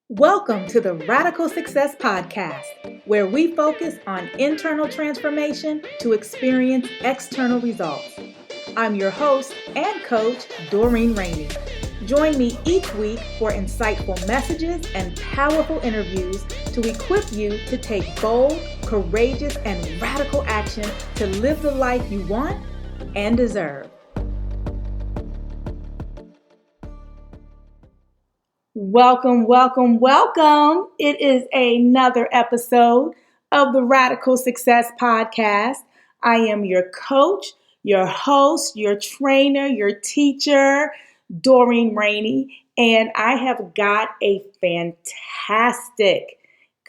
Welcome to the Radical Success Podcast, where we focus on internal transformation to experience external results. I'm your host and coach, Doreen Rainey. Join me each week for insightful messages and powerful interviews to equip you to take bold, courageous, and radical action to live the life you want and deserve. Welcome, welcome, welcome. It is another episode of the Radical Success Podcast. I am your coach, your host, your trainer, your teacher, Doreen Rainey, and I have got a fantastic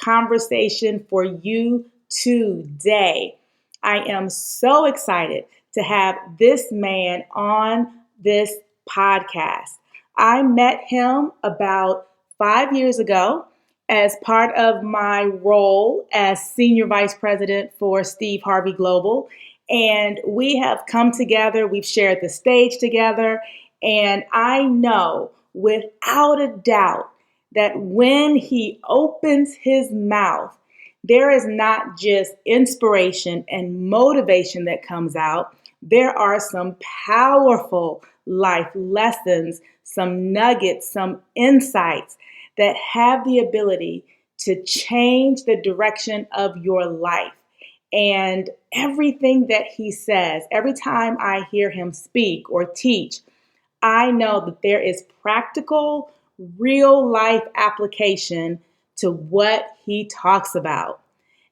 conversation for you today. I am so excited to have this man on this podcast. I met him about 5 years ago as part of my role as Senior Vice President for Steve Harvey Global. And we have come together, we've shared the stage together, and I know without a doubt that when he opens his mouth, there is not just inspiration and motivation that comes out. There are some powerful life lessons, some nuggets, some insights that have the ability to change the direction of your life. And everything that he says, every time I hear him speak or teach, I know that there is practical, real life application to what he talks about.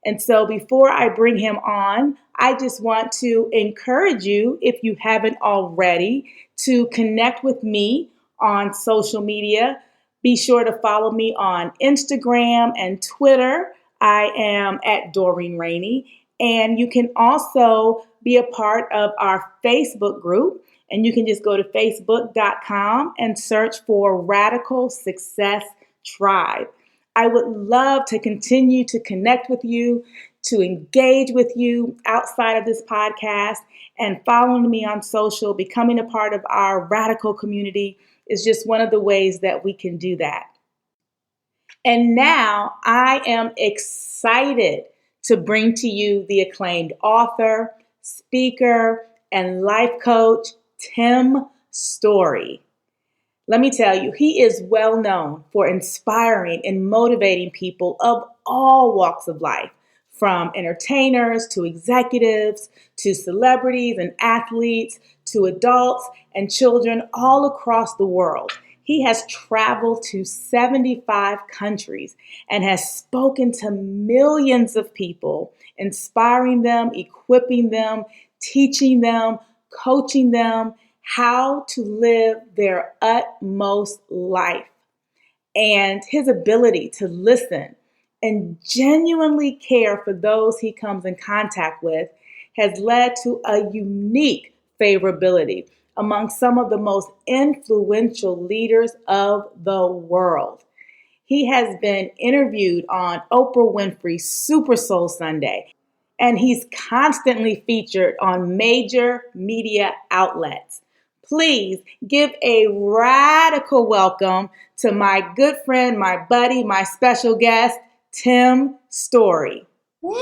And so before I bring him on, I just want to encourage you, if you haven't already, to connect with me on social media. Be sure to follow me on Instagram and Twitter. I am at Doreen Rainey. And you can also be a part of our Facebook group. And you can just go to facebook.com and search for Radical Success Tribe. I would love to continue to connect with you, to engage with you outside of this podcast, and following me on social, becoming a part of our radical community is just one of the ways that we can do that. And now I am excited to bring to you the acclaimed author, speaker, and life coach, Tim Storey. Let me tell you, he is well known for inspiring and motivating people of all walks of life, from entertainers to executives to celebrities and athletes to adults and children all across the world. He has traveled to 75 countries and has spoken to millions of people, inspiring them, equipping them, teaching them, coaching them how to live their utmost life. And his ability to listen and genuinely care for those he comes in contact with has led to a unique favorability among some of the most influential leaders of the world. He has been interviewed on Oprah Winfrey's Super Soul Sunday, and he's constantly featured on major media outlets. Please give a radical welcome to my good friend, my buddy, my special guest, Tim Storey. Woo!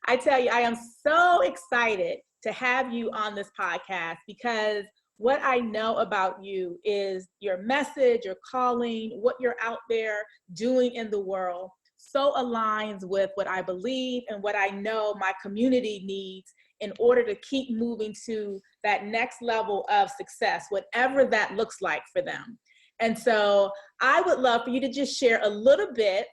I tell you, I am so excited to have you on this podcast because what I know about you is your message, your calling, what you're out there doing in the world so aligns with what I believe and what I know my community needs in order to keep moving to that next level of success, whatever that looks like for them. And so I would love for you to just share a little bit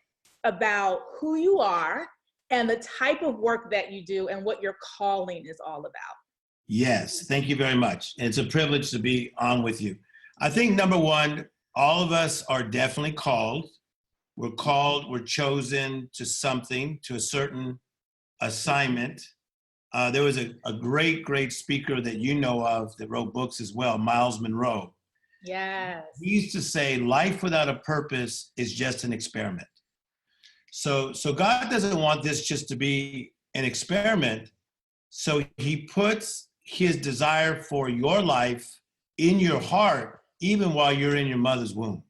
about who you are and the type of work that you do and what your calling is all about. Yes, thank you very much. It's a privilege to be on with you. I think number one, all of us are definitely called. We're called, we're chosen to something, to a certain assignment. There was a great speaker that you know of that wrote books as well, Miles Monroe. Yes. He used to say, life without a purpose is just an experiment. So God doesn't want this just to be an experiment. So he puts his desire for your life in your heart even while you're in your mother's womb.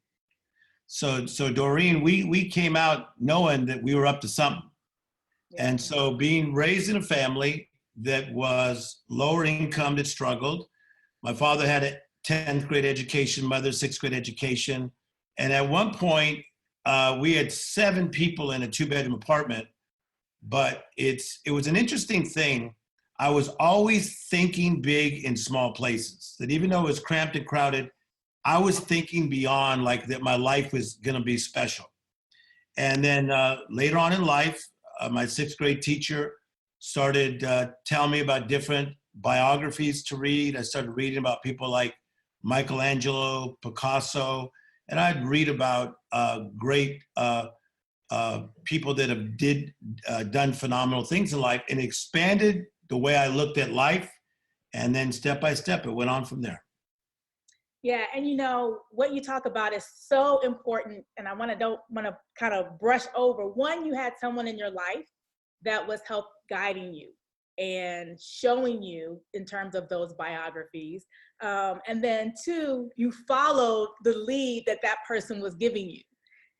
So Doreen, we came out knowing that we were up to something. Yeah. And so being raised in a family that was lower income, that struggled. My father had a 10th grade education, mother 6th grade education. And at one point, we had 7 people in a 2-bedroom apartment. But it was an interesting thing. I was always thinking big in small places, that even though it was cramped and crowded, I was thinking beyond, like that my life was going to be special. And then later on in life, my 6th grade teacher started telling me about different biographies to read. I started reading about people like Michelangelo, Picasso, and I'd read about great people that have done phenomenal things in life, and expanded the way I looked at life. And then step by step, it went on from there. Yeah, and what you talk about is so important, and I don't want to kind of brush over. One, you had someone in your life that was guiding you and showing you in terms of those biographies. And then 2, you followed the lead that person was giving you.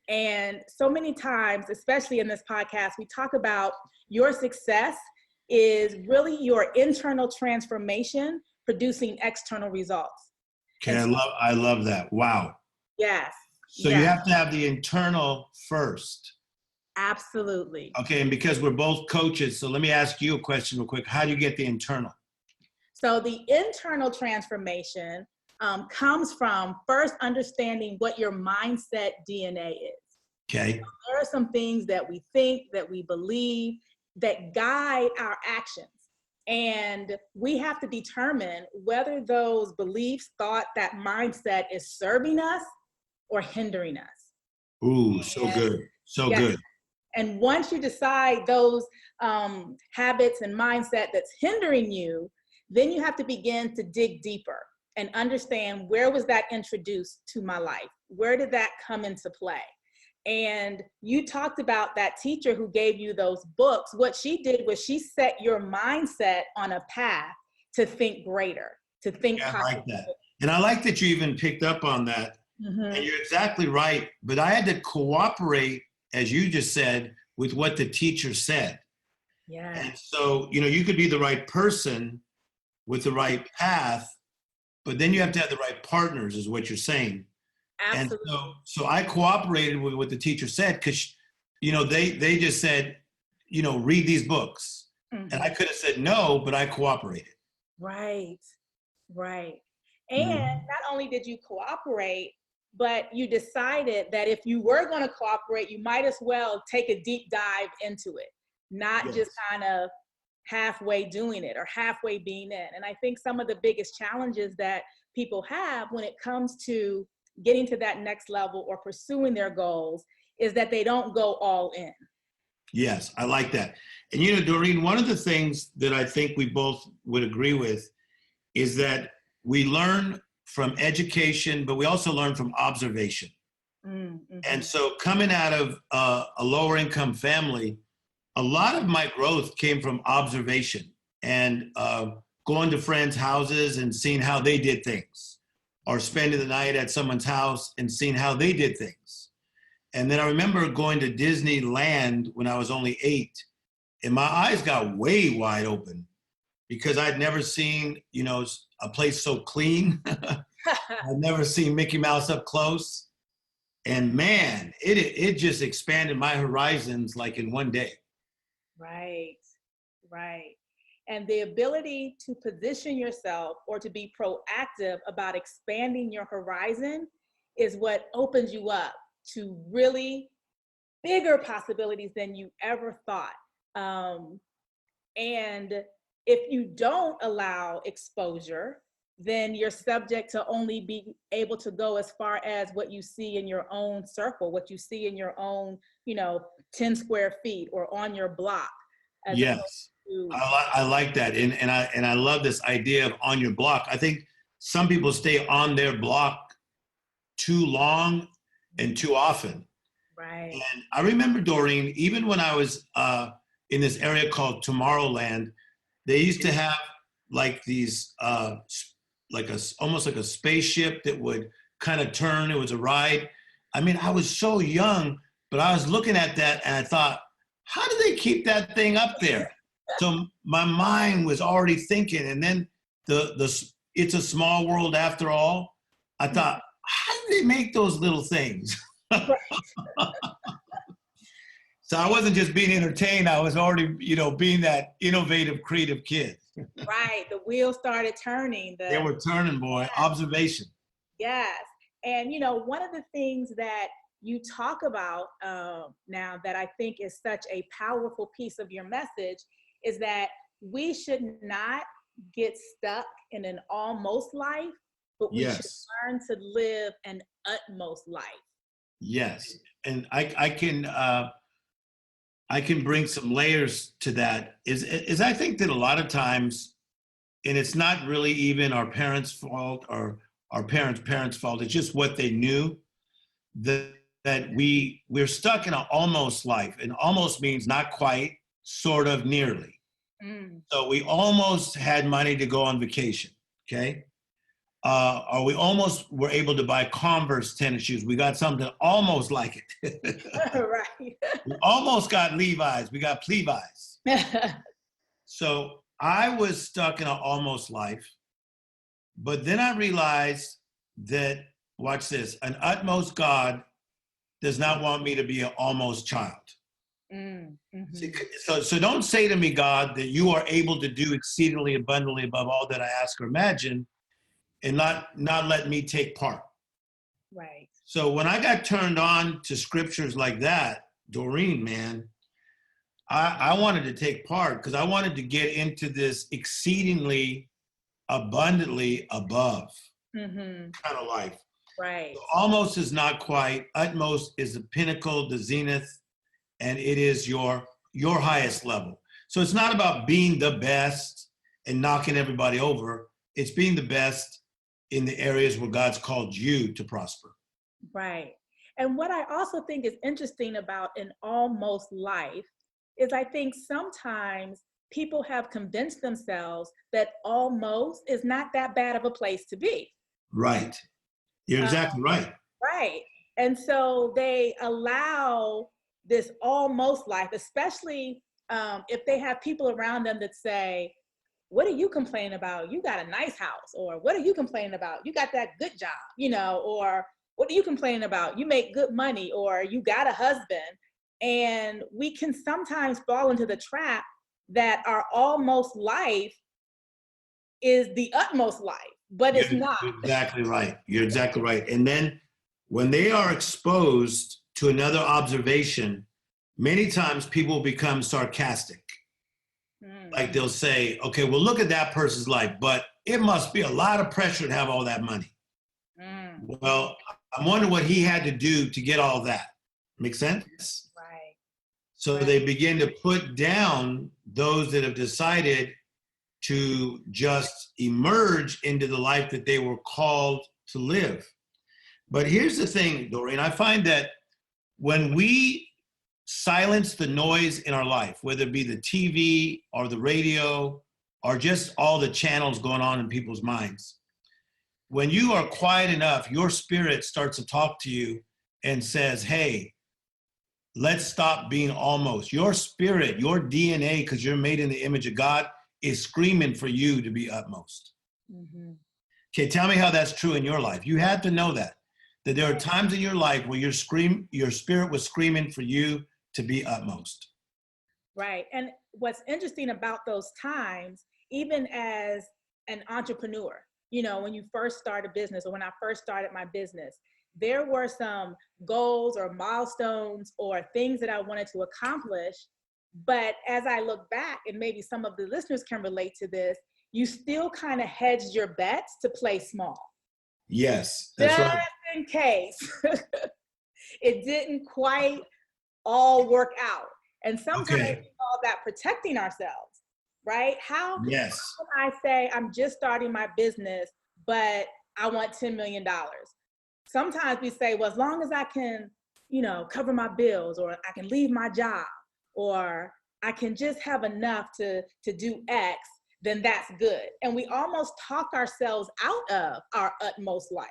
And so many times, especially in this podcast, we talk about your success is really your internal transformation producing external results. Okay, I love that. Wow. Yes. So you have to have the internal first. Absolutely. Okay, and because we're both coaches, so let me ask you a question real quick. How do you get the internal? So the internal transformation comes from first understanding what your mindset DNA is. Okay. So there are some things that we think, that we believe, that guide our actions. And we have to determine whether those beliefs, thought, that mindset is serving us or hindering us. Ooh, so good. So good. And once you decide those habits and mindset that's hindering you, then you have to begin to dig deeper and understand, where was that introduced to my life? Where did that come into play? And you talked about that teacher who gave you those books. What she did was she set your mindset on a path to think greater, to think positive. I like that. And I like that you even picked up on that. Mm-hmm. And you're exactly right. But I had to cooperate, as you just said, with what the teacher said. Yeah. And so, you could be the right person with the right path, but then you have to have the right partners, is what you're saying. Absolutely. And so I cooperated with what the teacher said, because, they just said, read these books. Mm-hmm. And I could have said no, but I cooperated. Right. And not only did you cooperate, but you decided that if you were going to cooperate, you might as well take a deep dive into it, not just kind of halfway doing it or halfway being in. And I think some of the biggest challenges that people have when it comes to getting to that next level or pursuing their goals is that they don't go all in. Yes, I like that. And Doreen, one of the things that I think we both would agree with is that we learn from education, but we also learn from observation. Mm-hmm. And so coming out of a lower income family, a lot of my growth came from observation and going to friends' houses and seeing how they did things, or spending the night at someone's house and seeing how they did things. And then I remember going to Disneyland when I was only 8, and my eyes got way wide open because I'd never seen, a place so clean. I'd never seen Mickey Mouse up close. And man, it just expanded my horizons like in one day. Right. And the ability to position yourself or to be proactive about expanding your horizon is what opens you up to really bigger possibilities than you ever thought. And if you don't allow exposure, then you're subject to only be able to go as far as what you see in your own circle, what you see in your own, 10 square feet or on your block. Yes, I like that. And I love this idea of on your block. I think some people stay on their block too long and too often. Right. And I remember, Doreen, even when I was in this area called Tomorrowland, they used to have like these, almost like a spaceship that would kind of turn. It was a ride. I mean, I was so young, but I was looking at that and I thought, how do they keep that thing up there? So my mind was already thinking, and then the It's a Small World After All. I thought, how do they make those little things? So I wasn't just being entertained. I was already, being that innovative, creative kid. Right. The wheels started turning. They were turning, boy. Observation. Yes. And, one of the things that you talk about now that I think is such a powerful piece of your message is that we should not get stuck in an almost life, but we should learn to live an utmost life. Yes. And I can bring some layers to that is I think that a lot of times, and it's not really even our parents' fault or our parents' fault, it's just what they knew, that we're stuck in an almost life. And almost means not quite, sort of, nearly. So we almost had money to go on vacation, okay? Or we almost were able to buy Converse tennis shoes. We got something almost like it. Right. We almost got Levi's. We got Levi's. So I was stuck in an almost life. But then I realized that, watch this, an utmost God does not want me to be an almost child. See, so don't say to me, God, that you are able to do exceedingly abundantly above all that I ask or imagine, and not let me take part. Right. So when I got turned on to scriptures like that, Doreen, man, I wanted to take part because I wanted to get into this exceedingly abundantly above kind of life. Right. So almost is not quite. Utmost is the pinnacle, the zenith, and it is your highest level. So it's not about being the best and knocking everybody over. It's being the best in the areas where God's called you to prosper. Right. And what I also think is interesting about an almost life is I think sometimes people have convinced themselves that almost is not that bad of a place to be. Right. You're exactly right. Right. And so they allow this almost life, especially if they have people around them that say, what are you complaining about? You got a nice house. Or what are you complaining about? You got that good job, or what are you complaining about? You make good money, or you got a husband. And we can sometimes fall into the trap that our almost life is the utmost life, but it's not. You're exactly right. You're exactly right. And then when they are exposed to another observation, many times people become sarcastic. Like they'll say, okay, well, look at that person's life, but it must be a lot of pressure to have all that money. Well, I wonder what he had to do to get all that. Make sense? Right. So they begin to put down those that have decided to just emerge into the life that they were called to live. But here's the thing, Doreen, I find that when we silence the noise in our life, whether it be the TV or the radio or just all the channels going on in people's minds, when you are quiet enough, your spirit starts to talk to you and says, hey, let's stop being almost. Your spirit, your DNA, because you're made in the image of God, is screaming for you to be utmost. Okay, tell me how that's true in your life. You have to know that there are times in your life where your spirit was screaming for you to be utmost. Right. And what's interesting about those times, even as an entrepreneur, when you first start a business, or when I first started my business, there were some goals or milestones or things that I wanted to accomplish. But as I look back, and maybe some of the listeners can relate to this, you still kind of hedged your bets to play small. Yes, that's just right. In case it didn't quite all work out. And sometimes we call that protecting ourselves, right? How can I say I'm just starting my business, but I want $10 million? Sometimes we say, well, as long as I can, cover my bills, or I can leave my job, or I can just have enough to do X, then that's good. And we almost talk ourselves out of our utmost life.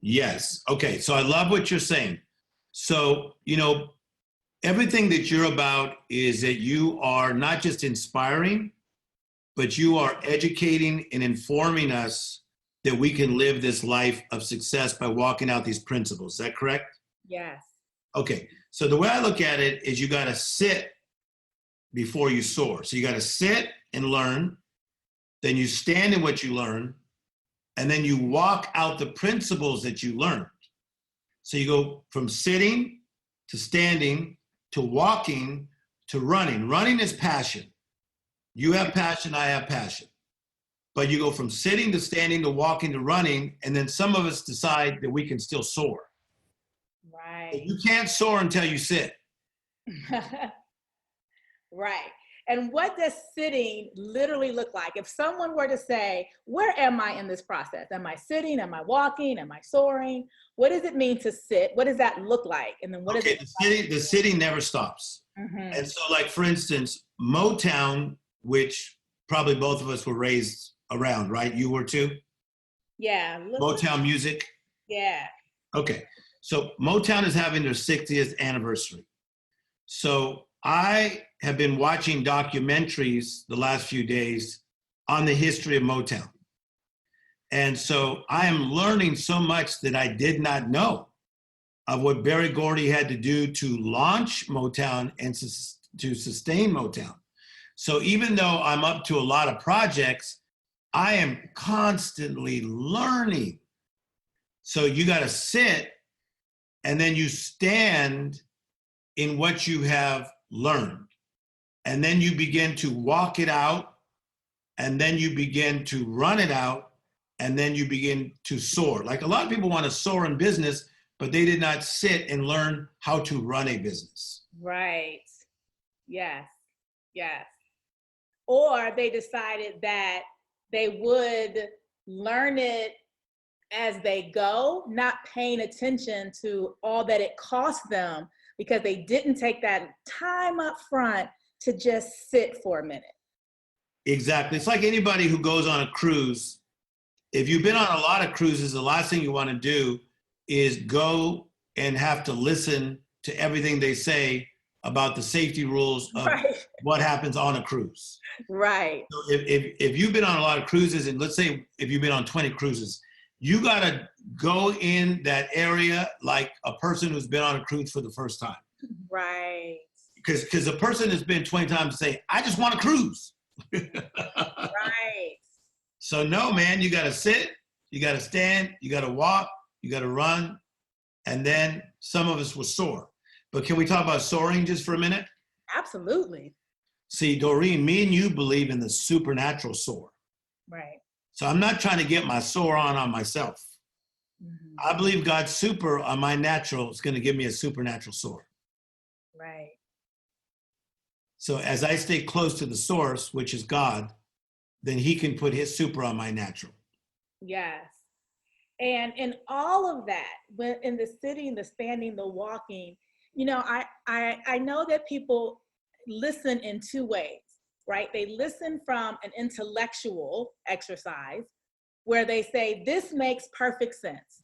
Yes. Okay. So I love what you're saying. So, everything that you're about is that you are not just inspiring, but you are educating and informing us that we can live this life of success by walking out these principles. Is that correct? Yes. Okay. So the way I look at it is you got to sit before you soar. So you got to sit and learn, then you stand in what you learn, and then you walk out the principles that you learned. So you go from sitting to standing to walking to running. Running is passion. You have passion, I have passion. But you go from sitting to standing to walking to running, and then some of us decide that we can still soar. Right. You can't soar until you sit. Right. And what does sitting literally look like? If someone were to say, where am I in this process? Am I sitting? Am I walking? Am I soaring? What does it mean to sit? What does that look like? And then what is it? The sitting never stops. Mm-hmm. And so, like, for instance, Motown, which probably both of us were raised around, right? You were too? Yeah. Motown music? Yeah. Okay. So Motown is having their 60th anniversary. So I have been watching documentaries the last few days on the history of Motown. And so I am learning so much that I did not know of what Berry Gordy had to do to launch Motown and to sustain Motown. So even though I'm up to a lot of projects, I am constantly learning. So you got to sit and then you stand in what you have learned. And then you begin to walk it out, and then you begin to run it out, and then you begin to soar. Like, a lot of people want to soar in business, but they did not sit and learn how to run a business. Right. Yes. Yes. Or they decided that they would learn it as they go, not paying attention to all that it cost them because they didn't take that time up front to just sit for a minute. Exactly. It's like anybody who goes on a cruise. If you've been on a lot of cruises, the last thing you want to do is go and have to listen to everything they say about the safety rules of what happens on a cruise. Right. So if you've been on a lot of cruises, and let's say if you've been on 20 cruises, you got to go in that area like a person who's been on a cruise for the first time. Right. Because a person that's been 20 times say, I just want to cruise. Right. So no, man, you got to sit, you got to stand, you got to walk, you got to run, and then some of us will soar. But can we talk about soaring just for a minute? Absolutely. See, Doreen, me and you believe in the supernatural soar. Right. So I'm not trying to get my soar on myself. Mm-hmm. I believe God's super on my natural is going to give me a supernatural soar. Right. So as I stay close to the source, which is God, then he can put his super on my natural. Yes. And in all of that, when in the sitting, the standing, the walking, I know that people listen in two ways, right? They listen from an intellectual exercise where they say, this makes perfect sense.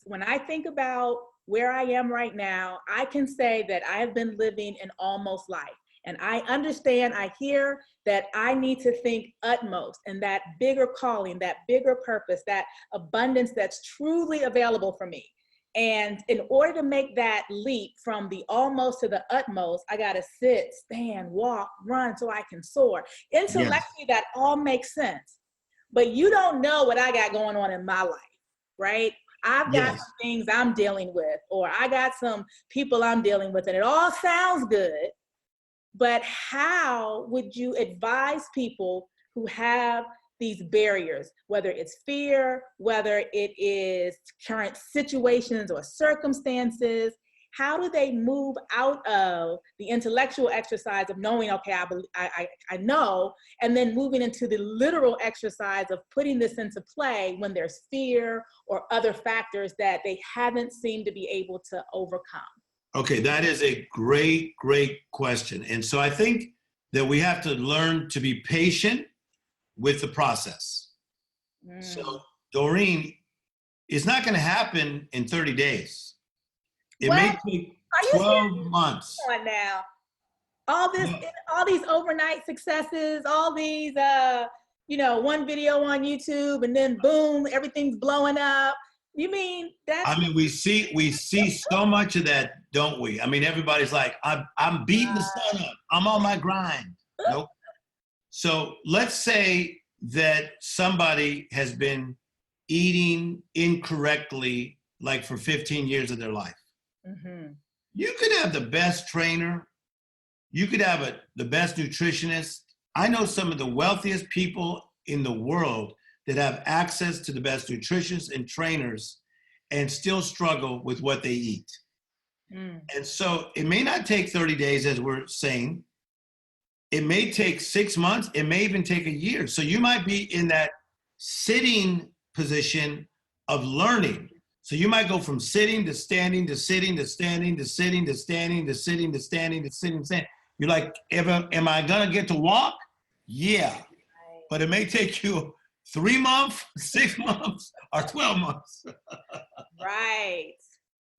When I think about where I am right now, I can say that I have been living an almost life. And I understand, I hear that I need to think utmost and that bigger calling, that bigger purpose, that abundance that's truly available for me. And in order to make that leap from the almost to the utmost, I got to sit, stand, walk, run so I can soar. Intellectually, that all makes sense. But you don't know what I got going on in my life, right? I've got some things I'm dealing with, or I got some people I'm dealing with, and it all sounds good. But how would you advise people who have these barriers, whether it's fear, whether it is current situations or circumstances? How do they move out of the intellectual exercise of knowing, okay, I know, and then moving into the literal exercise of putting this into play when there's fear or other factors that they haven't seemed to be able to overcome? Okay, that is a great, great question. And so I think that we have to learn to be patient with the process. So, Doreen, It's not going to happen in 30 days. It What? may take Are you 12 serious? months. Come on now. All this, No, all these overnight successes, all these, one video on YouTube and then boom, everything's blowing up. You mean that's I mean, we see so much of that, don't we? I mean, everybody's like, I'm beating the sun up. I'm on my grind. Nope. So let's say that somebody has been eating incorrectly, like for 15 years of their life. mm-hmm. You could have the best trainer. You could have the best nutritionist. I know some of the wealthiest people in the world that have access to the best nutritionists and trainers and still struggle with what they eat. And so it may not take 30 days, as we're saying. It may take 6 months. It may even take a year. So you might be in that sitting position of learning. So you might go from sitting to standing to sitting to standing to sitting to standing to sitting to standing to sitting to standing. You're like, am I going to get to walk? Yeah. But it may take you 3 months, 6 months, or 12 months. Right.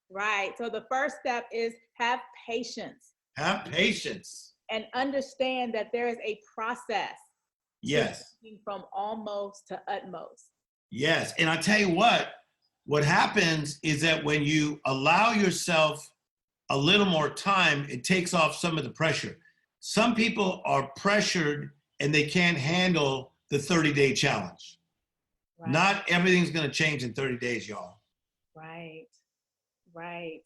Right. So the first step is have patience. Have patience. And understand that there is a process. Yes. From almost to utmost. Yes. And I tell you what happens is that when you allow yourself a little more time, it takes off some of the pressure. Some people are pressured and they can't handle the 30-day challenge. Right. Not everything's going to change in 30 days, y'all. Right. Right.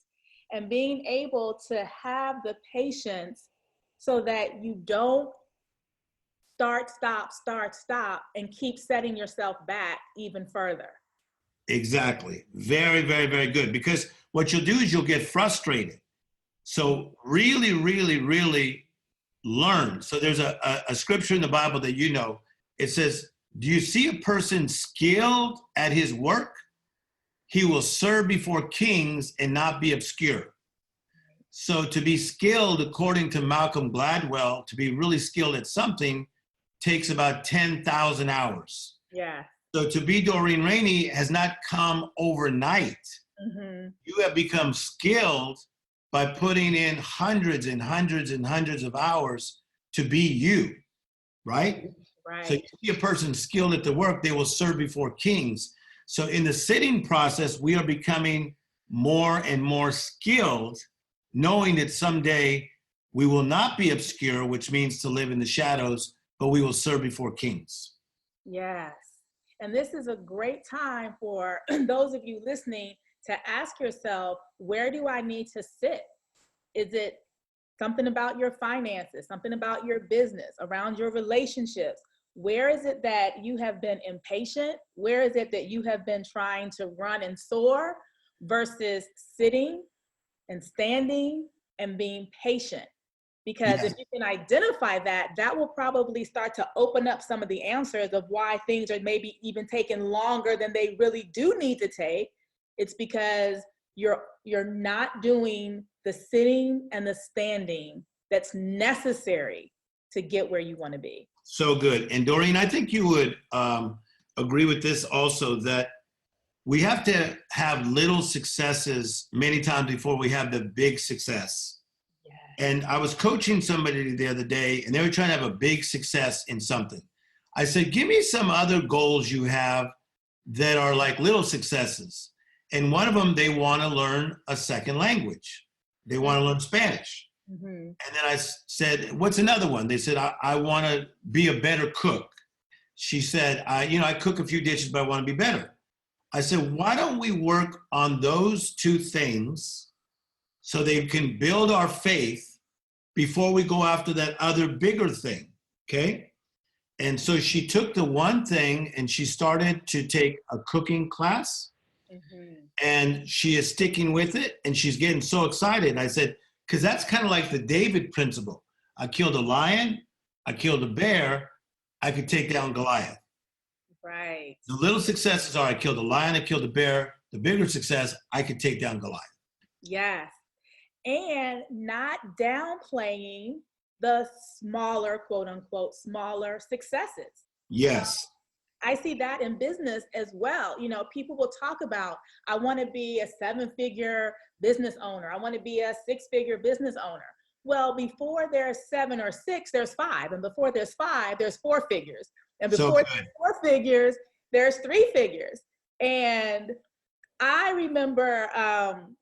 And being able to have the patience so that you don't start, stop, and keep setting yourself back even further. Exactly. Very, very, very good. Because what you'll do is you'll get frustrated. So really, really, really learn. So there's a scripture in the Bible that you know. It says, do you see a person skilled at his work? He will serve before kings and not be obscure. So to be skilled, according to Malcolm Gladwell, to be really skilled at something takes about 10,000 hours. Yeah. So to be Doreen Rainey has not come overnight. Mm-hmm. You have become skilled by putting in hundreds and hundreds and hundreds of hours to be you, right? Right. So you see a person skilled at the work, they will serve before kings. So in the sitting process, we are becoming more and more skilled, knowing that someday we will not be obscure, which means to live in the shadows, but we will serve before kings. Yes. And this is a great time for those of you listening to ask yourself, where do I need to sit? Is it something about your finances, something about your business, around your relationships? Where is it that you have been impatient? Where is it that you have been trying to run and soar versus sitting and standing and being patient? Because if you can identify that, that will probably start to open up some of the answers of why things are maybe even taking longer than they really do need to take. It's because you're not doing the sitting and the standing that's necessary to get where you want to be. So good. And Doreen, I think you would agree with this also, that we have to have little successes many times before we have the big success. And I was coaching somebody the other day, and they were trying to have a big success in something. I said, give me some other goals you have that are like little successes. And one of them, they want to learn a second language. They want to learn Spanish. Mm-hmm. And then I said, what's another one? They said, I want to be a better cook. She said, I cook a few dishes, but I want to be better. I said, why don't we work on those two things so they can build our faith before we go after that other bigger thing, okay? And so she took the one thing and she started to take a cooking class. Mm-hmm. And she is sticking with it and she's getting so excited. I said, because that's kind of like the David principle. I killed a lion, I killed a bear, I could take down Goliath. Right. The little successes are I killed a lion, I killed a bear. The bigger success, I could take down Goliath. Yes. And not downplaying the smaller, quote unquote, smaller successes. Yes. I see that in business as well. You know, people will talk about, I want to be a 7-figure business owner. I want to be a 6-figure business owner. Well, before there's 7 or 6, there's 5. And before there's 5, there's 4 figures. And So before good. there's 4 figures, there's 3 figures. And I remember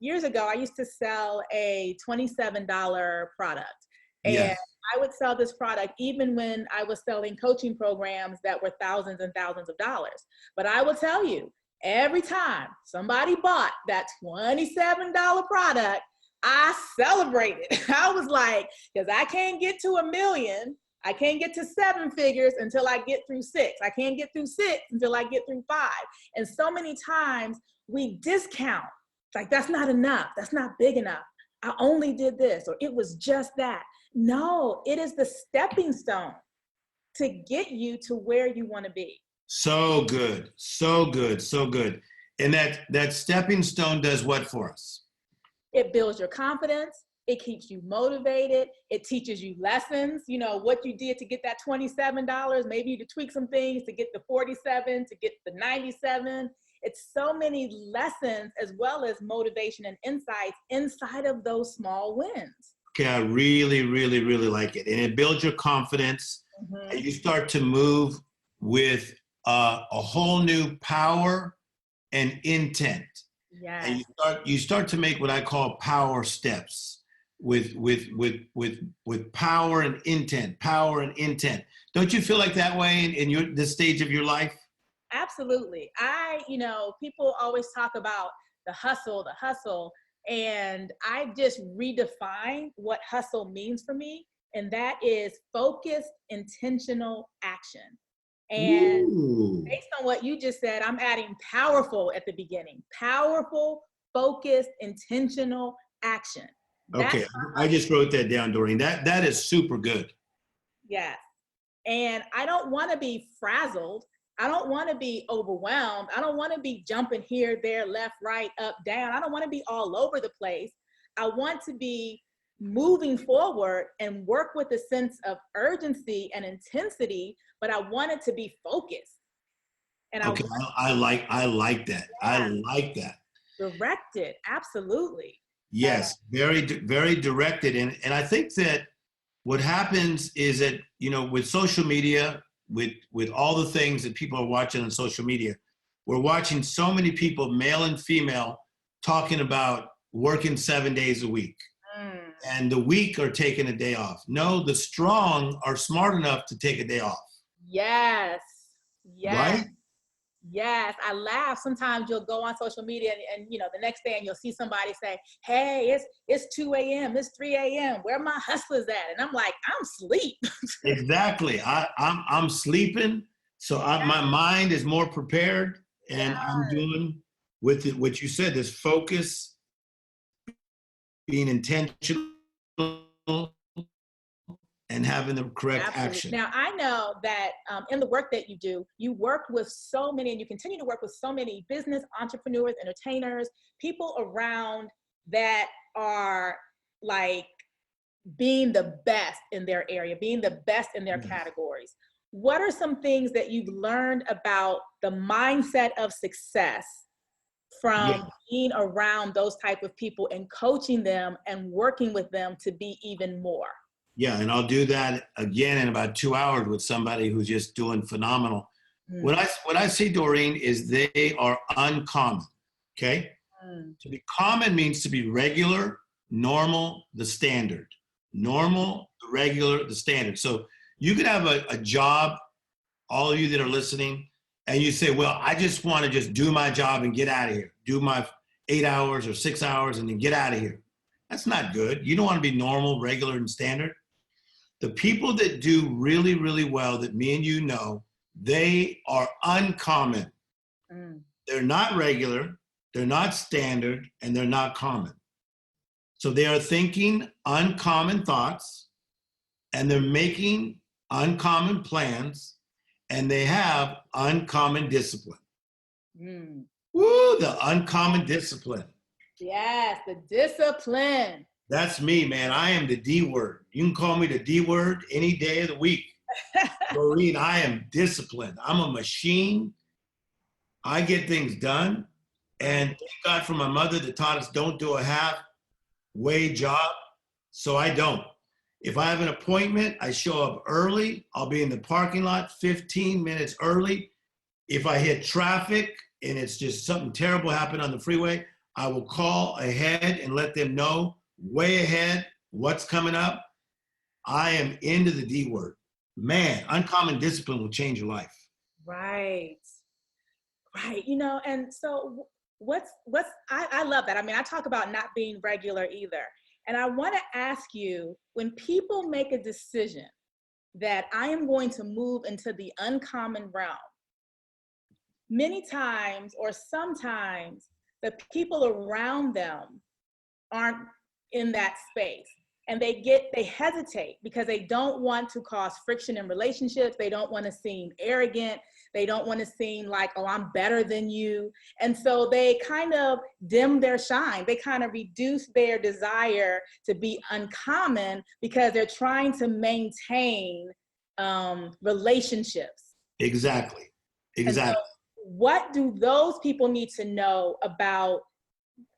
years ago, I used to sell a $27 product. And Yes. I would sell this product even when I was selling coaching programs that were thousands and thousands of dollars. But I will tell you, every time somebody bought that $27 product, I celebrated. I was like, because I can't get to $1 million. I can't get to 7 figures until I get through 6. I can't get through 6 until I get through 5. And so many times we discount, like, that's not enough. That's not big enough. I only did this, or it was just that. No, it is the stepping stone to get you to where you want to be. So good. So good. So good. And that stepping stone does what for us? It builds your confidence. It keeps you motivated. It teaches you lessons. You know, what you did to get that $27, maybe to tweak some things to get the 47, to get the 97. It's so many lessons as well as motivation and insights inside of those small wins. Okay, I really, really, really like it. And it builds your confidence. Mm-hmm. And you start to move with a whole new power and intent. Yes. And you start to make what I call power steps with power and intent, power and intent. Don't you feel like that way in this stage of your life? Absolutely. People always talk about the hustle, and I just redefine what hustle means for me. And that is focused, intentional action. And Ooh. Based on what you just said, I'm adding powerful at the beginning. Powerful, focused, intentional action. Okay, I just wrote that down, Doreen. That is super good. Yes. And I don't want to be frazzled. I don't want to be overwhelmed. I don't want to be jumping here, there, left, right, up, down. I don't want to be all over the place. I want to be moving forward and work with a sense of urgency and intensity, but I want it to be focused. And okay, I like that. Yeah. I like that. Directed, absolutely. Yes, very, very directed. And I think that what happens is that, with social media, with all the things that people are watching on social media, we're watching so many people, male and female, talking about working 7 days a week. And the weak are taking a day off. No, the strong are smart enough to take a day off. Yes. Right? Yes, I laugh. Sometimes you'll go on social media and the next day and you'll see somebody say, hey, it's 2 a.m., it's 3 a.m., where my hustlers at? And I'm like, I'm asleep. Exactly. I'm sleeping. So my mind is more prepared, and I'm doing with it what you said, this focus, being intentional, and having the correct action. Now, I know that in the work that you do, you work with so many, and you continue to work with so many business entrepreneurs, entertainers, people around that are like being the best in their area, being the best in their categories. What are some things that you've learned about the mindset of success from being around those type of people and coaching them and working with them to be even more? Yeah, and I'll do that again in about 2 hours with somebody who's just doing phenomenal. What I see, Doreen, is they are uncommon, okay? To be common means to be regular, normal, the standard. Normal, the regular, the standard. So you could have a job, all of you that are listening, and you say, well, I just want to just do my job and get out of here. Do my 8 hours or 6 hours and then get out of here. That's not good. You don't want to be normal, regular, and standard. The people that do really, really well that me and you know, they are uncommon. They're not regular, they're not standard, and they're not common. So they are thinking uncommon thoughts, and they're making uncommon plans, and they have uncommon discipline. Woo, the uncommon discipline. Yes, the discipline. That's me, man. I am the D word. You can call me the D word any day of the week. Maureen, I am disciplined. I'm a machine. I get things done. And thank God for my mother that taught us don't do a halfway job. So I don't. If I have an appointment, I show up early. I'll be in the parking lot 15 minutes early. If I hit traffic and it's just something terrible happened on the freeway, I will call ahead and let them know way ahead what's coming up. I am into the D word. Man, uncommon discipline will change your life. Right. Right. You know, and so I love that. I mean, I talk about not being regular either. And I want to ask you, when people make a decision that I am going to move into the uncommon realm, many times or sometimes the people around them aren't in that space. And they hesitate because they don't want to cause friction in relationships. They don't want to seem arrogant. They don't want to seem like, oh, I'm better than you. And so they kind of dim their shine. They kind of reduce their desire to be uncommon because they're trying to maintain relationships. Exactly. So what do those people need to know about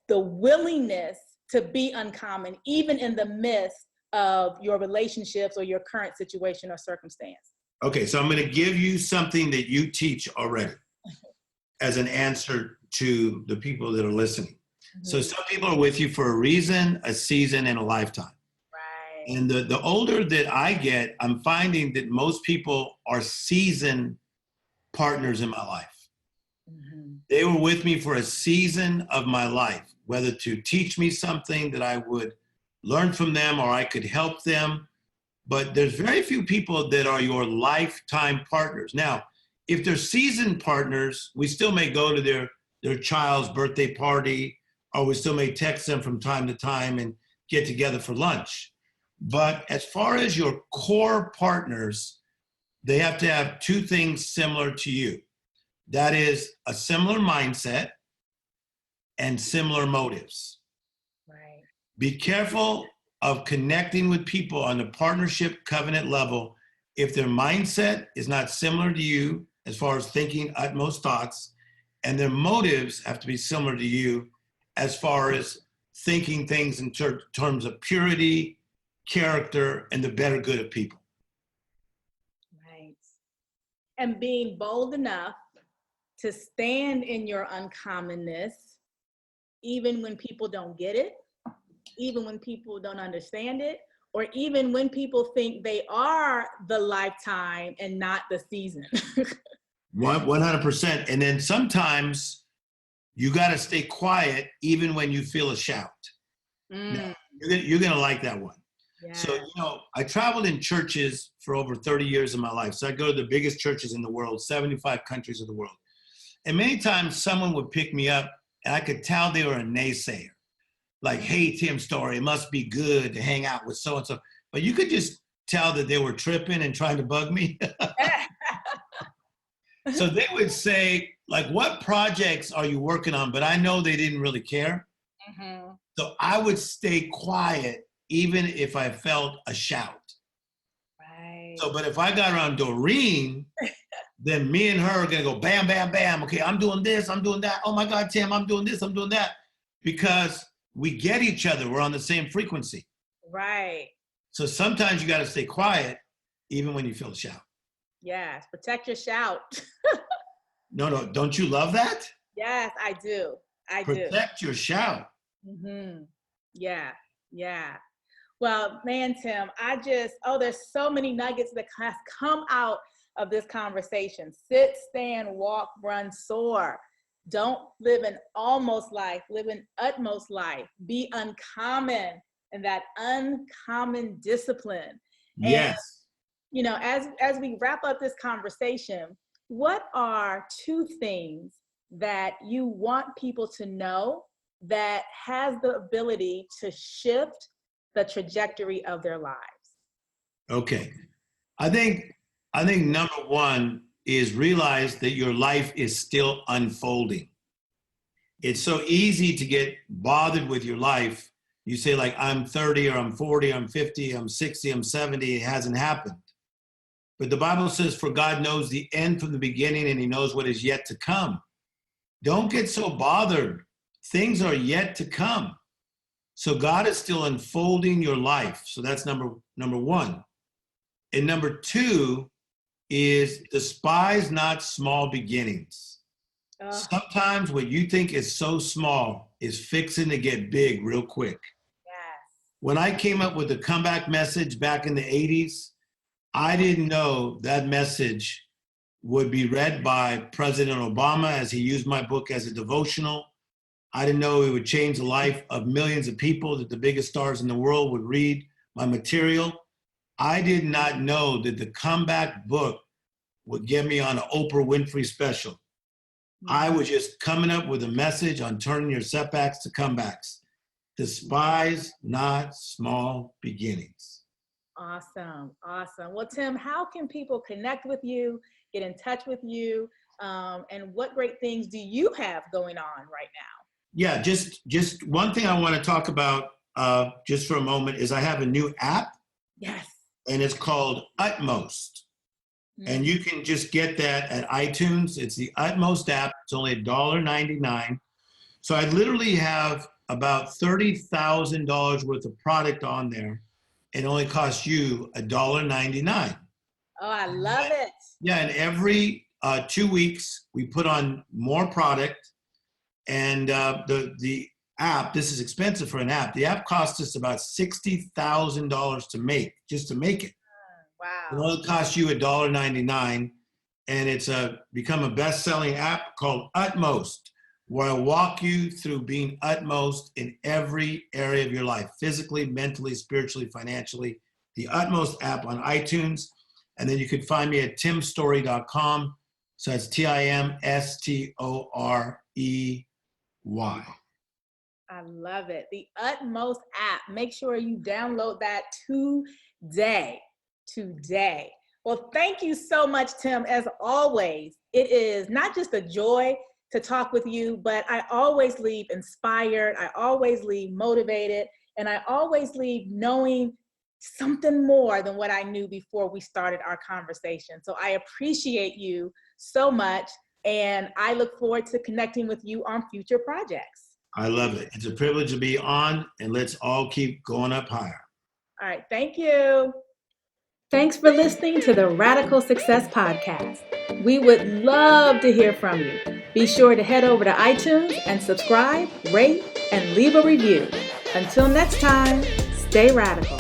the willingness to be uncommon, even in the midst of your relationships or your current situation or circumstance? Okay, so I'm going to give you something that you teach already as an answer to the people that are listening. Mm-hmm. So some people are with you for a reason, a season, and a lifetime. Right. And the older that I get, I'm finding that most people are seasoned partners in my life. Mm-hmm. They were with me for a season of my life, whether to teach me something that I would learn from them or I could help them. But there's very few people that are your lifetime partners. Now, if they're seasoned partners, we still may go to their child's birthday party, or we still may text them from time to time and get together for lunch. But as far as your core partners, they have to have two things similar to you. That is a similar mindset and similar motives. Right. Be careful of connecting with people on the partnership covenant level if their mindset is not similar to you as far as thinking utmost thoughts, and their motives have to be similar to you as far as thinking things in terms of purity, character, and the better good of people. Right. And being bold enough to stand in your uncommonness, even when people don't get it, even when people don't understand it, or even when people think they are the lifetime and not the season. 100%. And then sometimes you got to stay quiet even when you feel a shout. Now, you're going to like that one. Yeah. So, I traveled in churches for over 30 years of my life. So I go to the biggest churches in the world, 75 countries of the world. And many times someone would pick me up and I could tell they were a naysayer. Like, hey, Tim Storey, it must be good to hang out with so-and-so. But you could just tell that they were tripping and trying to bug me. So they would say, like, what projects are you working on? But I know they didn't really care. Mm-hmm. So I would stay quiet even if I felt a shout. Right. So, but if I got around Doreen, then me and her are going to go bam, bam, bam. Okay, I'm doing this, I'm doing that. Oh my God, Tim, I'm doing this, I'm doing that. Because we get each other. We're on the same frequency. Right. So sometimes you got to stay quiet even when you feel a shout. Yes, protect your shout. No, don't you love that? Yes, I do. Protect your shout. Mm-hmm. Yeah. Well, man, Tim, there's so many nuggets that have come out of this conversation. Sit, stand, walk, run, soar. Don't live an almost life, live an utmost life. Be uncommon, and that uncommon discipline. Yes. And, as we wrap up this conversation, what are two things that you want people to know that has the ability to shift the trajectory of their lives? Okay. I think number one is realize that your life is still unfolding. It's so easy to get bothered with your life. You say, like, I'm 30 or I'm 40, I'm 50, I'm 60, I'm 70, it hasn't happened. But the Bible says, for God knows the end from the beginning and he knows what is yet to come. Don't get so bothered. Things are yet to come. So God is still unfolding your life. So that's number one. And number two is despise not small beginnings. Sometimes what you think is so small is fixing to get big real quick. Yes. When I came up with the comeback message back in the 80s, I didn't know that message would be read by President Obama as he used my book as a devotional. I didn't know it would change the life of millions of people, that the biggest stars in the world would read my material. I did not know that the comeback book would get me on an Oprah Winfrey special. I was just coming up with a message on turning your setbacks to comebacks. Despise not small beginnings. Awesome. Well, Tim, how can people connect with you, get in touch with you, and what great things do you have going on right now? Yeah, just one thing I want to talk about just for a moment is I have a new app. Yes. And it's called Utmost. And you can just get that at iTunes. It's the Utmost app. It's only $1.99. So I literally have about $30,000 worth of product on there. It only costs you $1.99. Oh, I love it. Yeah, and every 2 weeks we put on more product. And the app, this is expensive for an app. The app costs us about $60,000 to make, just to make it. Wow. It only costs you $1.99, and it's become a best-selling app called Utmost, where I walk you through being utmost in every area of your life, physically, mentally, spiritually, financially. The Utmost app on iTunes, and then you can find me at timstorey.com. So it's TIMSTOREY. I love it. The Utmost app. Make sure you download that today. Well, thank you so much, Tim. As always, it is not just a joy to talk with you, but I always leave inspired. I always leave motivated, and I always leave knowing something more than what I knew before we started our conversation. So I appreciate you so much, and I look forward to connecting with you on future projects. I love it. It's a privilege to be on, and let's all keep going up higher. All right. Thank you. Thanks for listening to the Radical Success Podcast. We would love to hear from you. Be sure to head over to iTunes and subscribe, rate, and leave a review. Until next time, stay radical.